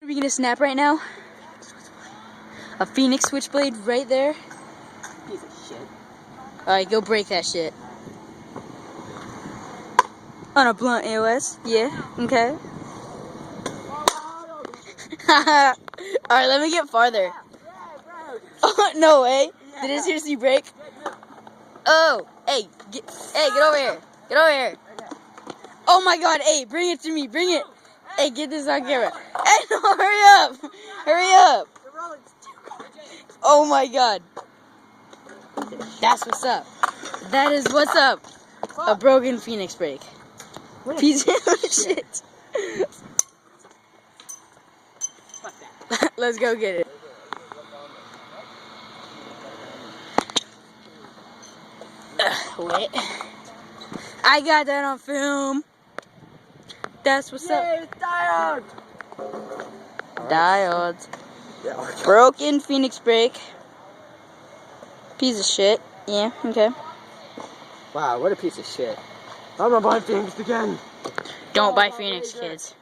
Are we gonna snap right now? A pheonix switchblade right there. Piece of shit. Alright, go break that shit. On a blunt AOS? Yeah, okay. Alright, let me get farther. Oh, no way. Did it seriously break? Oh, hey, get over here. Get over here. Oh my god, hey, bring it to me, bring it. Hey, get this on camera. Hey, no, hurry up. Hurry up. Oh my god. That's what's up. That is what's up. A broken pheonix break. Piece of shit. Let's go get it. Wait. I got that on film. That's what's up. Diode! Diodes. Broken pheonix break. Piece of shit. Yeah, okay. Wow, what a piece of shit. I'm not buying pheonix again. Don't buy pheonix, kids.